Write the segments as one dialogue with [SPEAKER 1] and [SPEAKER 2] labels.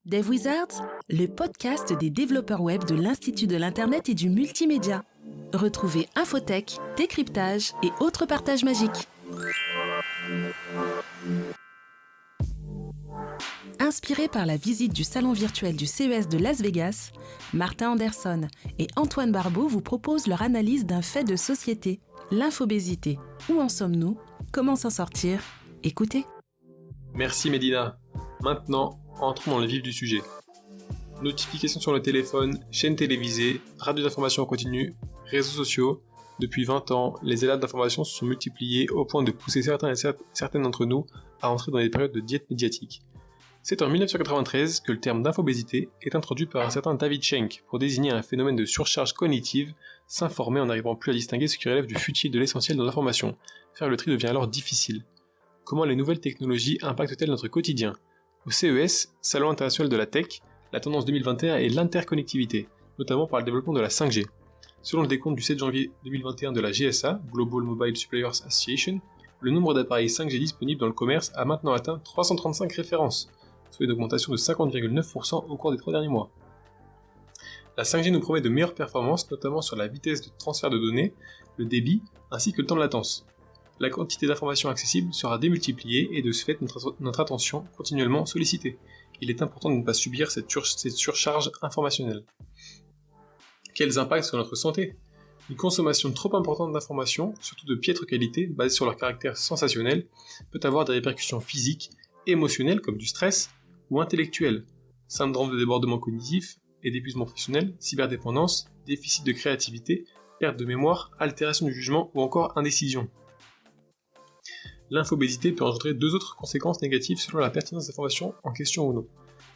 [SPEAKER 1] Dev Wizards, le podcast des développeurs web de l'Institut de l'Internet et du Multimédia. Retrouvez infotech, décryptage et autres partages magiques. Inspiré par la visite du salon virtuel du CES de Las Vegas, Martin Anderson et Antoine Barbeau vous proposent leur analyse d'un fait de société, l'infobésité. Où en sommes-nous? Comment s'en sortir? Écoutez.
[SPEAKER 2] Merci Médina. Maintenant, entrons dans le vif du sujet. Notifications sur le téléphone, chaînes télévisées, radio d'information en continu, réseaux sociaux. Depuis 20 ans, les alertes d'information se sont multipliées au point de pousser certaines d'entre nous à entrer dans des périodes de diète médiatique. C'est en 1993 que le terme d'infobésité est introduit par un certain David Schenk pour désigner un phénomène de surcharge cognitive, s'informer en n'arrivant plus à distinguer ce qui relève du futile de l'essentiel dans l'information. Faire le tri devient alors difficile. Comment les nouvelles technologies impactent-elles notre quotidien? Au CES, Salon international de la tech, la tendance 2021 est l'interconnectivité, notamment par le développement de la 5G. Selon le décompte du 7 janvier 2021 de la GSA, Global Mobile Suppliers Association, le nombre d'appareils 5G disponibles dans le commerce a maintenant atteint 335 références, soit une augmentation de 50,9% au cours des 3 derniers mois. La 5G nous promet de meilleures performances, notamment sur la vitesse de transfert de données, le débit, ainsi que le temps de latence. La quantité d'informations accessibles sera démultipliée et de ce fait notre attention continuellement sollicitée. Il est important de ne pas subir cette surcharge informationnelle. Quels impacts sur notre santé? Une consommation trop importante d'informations, surtout de piètre qualité, basées sur leur caractère sensationnel, peut avoir des répercussions physiques, émotionnelles comme du stress, ou intellectuelles, syndrome de débordement cognitif et d'épuisement professionnel, cyberdépendance, déficit de créativité, perte de mémoire, altération du jugement ou encore indécision. L'infobésité peut engendrer deux autres conséquences négatives selon la pertinence des informations en question ou non.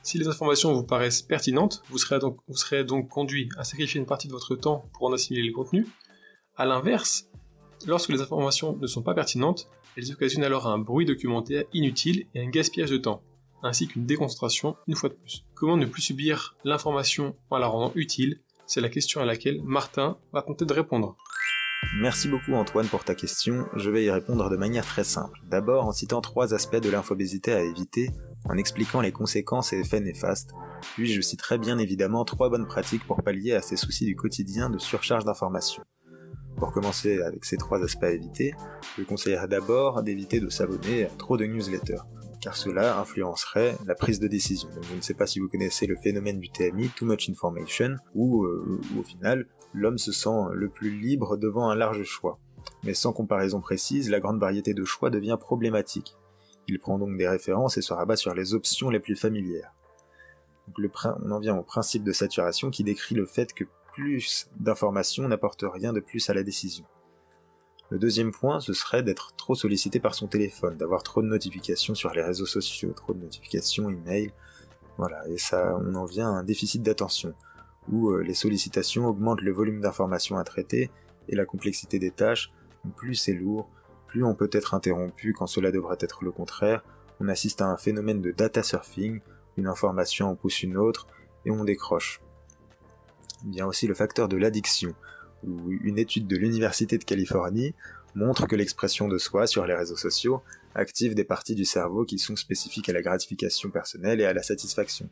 [SPEAKER 2] Si les informations vous paraissent pertinentes, vous serez donc conduit à sacrifier une partie de votre temps pour en assimiler le contenu. A l'inverse, lorsque les informations ne sont pas pertinentes, elles occasionnent alors un bruit documentaire inutile et un gaspillage de temps, ainsi qu'une déconcentration une fois de plus. Comment ne plus subir l'information en la rendant utile? C'est la question à laquelle Martin va tenter de répondre.
[SPEAKER 3] Merci beaucoup Antoine pour ta question, je vais y répondre de manière très simple. D'abord en citant 3 aspects de l'infobésité à éviter, en expliquant les conséquences et effets néfastes, puis je citerai bien évidemment 3 bonnes pratiques pour pallier à ces soucis du quotidien de surcharge d'informations. Pour commencer avec ces 3 aspects à éviter, je conseillerais d'abord d'éviter de s'abonner à trop de newsletters, car cela influencerait la prise de décision. Donc, je ne sais pas si vous connaissez le phénomène du TMI, Too Much Information, où au final, l'homme se sent le plus libre devant un large choix. Mais sans comparaison précise, la grande variété de choix devient problématique. Il prend donc des références et se rabat sur les options les plus familières. Donc on en vient au principe de saturation qui décrit le fait que plus d'informations n'apportent rien de plus à la décision. Le deuxième point, ce serait d'être trop sollicité par son téléphone, d'avoir trop de notifications sur les réseaux sociaux, trop de notifications, email, voilà, et ça, on en vient à un déficit d'attention, où les sollicitations augmentent le volume d'informations à traiter et la complexité des tâches. Plus c'est lourd, plus on peut être interrompu quand cela devrait être le contraire. On assiste à un phénomène de data surfing, une information en pousse une autre et on décroche. Il y a aussi le facteur de l'addiction, où une étude de l'Université de Californie montre que l'expression de soi sur les réseaux sociaux active des parties du cerveau qui sont spécifiques à la gratification personnelle et à la satisfaction.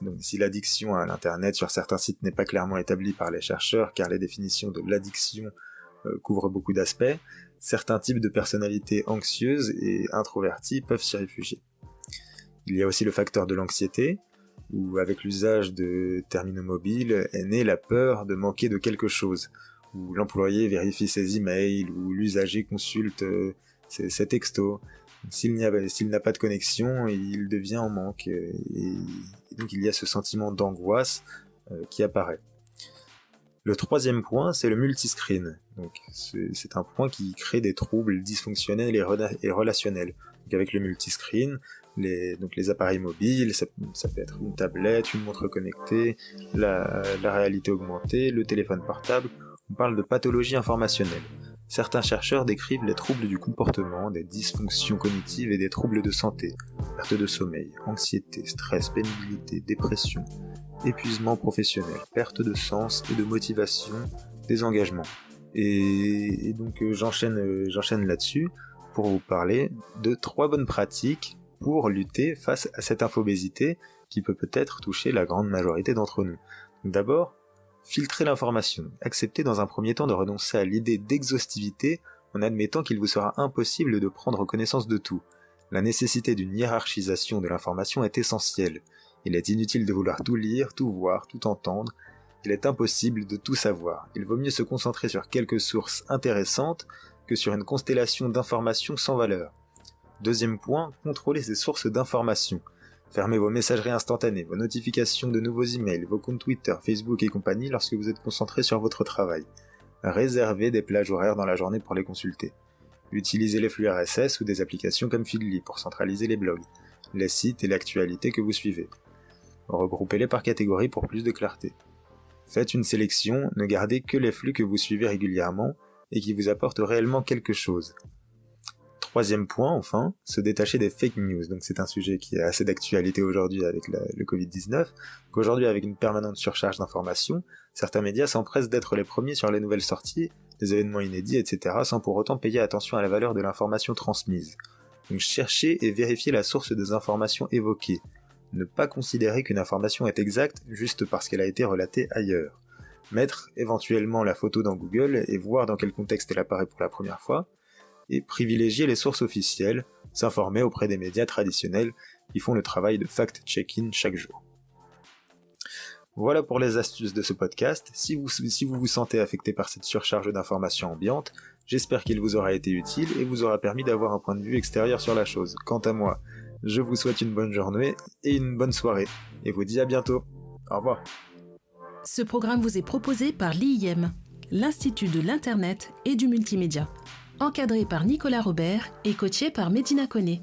[SPEAKER 3] Donc, si l'addiction à l'internet sur certains sites n'est pas clairement établie par les chercheurs, car les définitions de l'addiction couvrent beaucoup d'aspects, certains types de personnalités anxieuses et introverties peuvent s'y réfugier. Il y a aussi le facteur de l'anxiété, où avec l'usage de terminaux mobiles est née la peur de manquer de quelque chose, où l'employé vérifie ses emails, où l'usager consulte ses textos. S'il n'a pas de connexion, il devient en manque, et donc il y a ce sentiment d'angoisse qui apparaît. Le troisième point, c'est le multiscreen. Donc, c'est un point qui crée des troubles dysfonctionnels et relationnels. Donc, avec le multiscreen, les appareils mobiles, ça peut être une tablette, une montre connectée, la réalité augmentée, le téléphone portable. On parle de pathologie informationnelle. Certains chercheurs décrivent les troubles du comportement, des dysfonctions cognitives et des troubles de santé, perte de sommeil, anxiété, stress, pénibilité, dépression, épuisement professionnel, perte de sens et de motivation, désengagement. Et donc j'enchaîne là-dessus pour vous parler de 3 bonnes pratiques pour lutter face à cette infobésité qui peut peut-être toucher la grande majorité d'entre nous. D'abord, filtrer l'information. Acceptez dans un premier temps de renoncer à l'idée d'exhaustivité en admettant qu'il vous sera impossible de prendre connaissance de tout. La nécessité d'une hiérarchisation de l'information est essentielle. Il est inutile de vouloir tout lire, tout voir, tout entendre. Il est impossible de tout savoir. Il vaut mieux se concentrer sur quelques sources intéressantes que sur une constellation d'informations sans valeur. Deuxième point, contrôlez ces sources d'informations. Fermez vos messageries instantanées, vos notifications de nouveaux emails, vos comptes Twitter, Facebook et compagnie lorsque vous êtes concentré sur votre travail. Réservez des plages horaires dans la journée pour les consulter. Utilisez les flux RSS ou des applications comme Feedly pour centraliser les blogs, les sites et l'actualité que vous suivez. Regroupez-les par catégorie pour plus de clarté. Faites une sélection, ne gardez que les flux que vous suivez régulièrement et qui vous apportent réellement quelque chose. Troisième point, enfin, se détacher des fake news. Donc c'est un sujet qui est assez d'actualité aujourd'hui avec le Covid-19, qu'aujourd'hui avec une permanente surcharge d'informations, certains médias s'empressent d'être les premiers sur les nouvelles sorties, les événements inédits, etc., sans pour autant payer attention à la valeur de l'information transmise. Donc cherchez et vérifiez la source des informations évoquées. Ne pas considérer qu'une information est exacte juste parce qu'elle a été relatée ailleurs. Mettre éventuellement la photo dans Google et voir dans quel contexte elle apparaît pour la première fois, et privilégier les sources officielles, s'informer auprès des médias traditionnels qui font le travail de fact-checking chaque jour. Voilà pour les astuces de ce podcast. Si vous vous sentez affecté par cette surcharge d'informations ambiantes, j'espère qu'il vous aura été utile et vous aura permis d'avoir un point de vue extérieur sur la chose. Quant à moi, je vous souhaite une bonne journée et une bonne soirée, et vous dis à bientôt. Au revoir.
[SPEAKER 1] Ce programme vous est proposé par l'IIM, l'Institut de l'Internet et du Multimédia, encadré par Nicolas Robert et coaché par Medina Koné.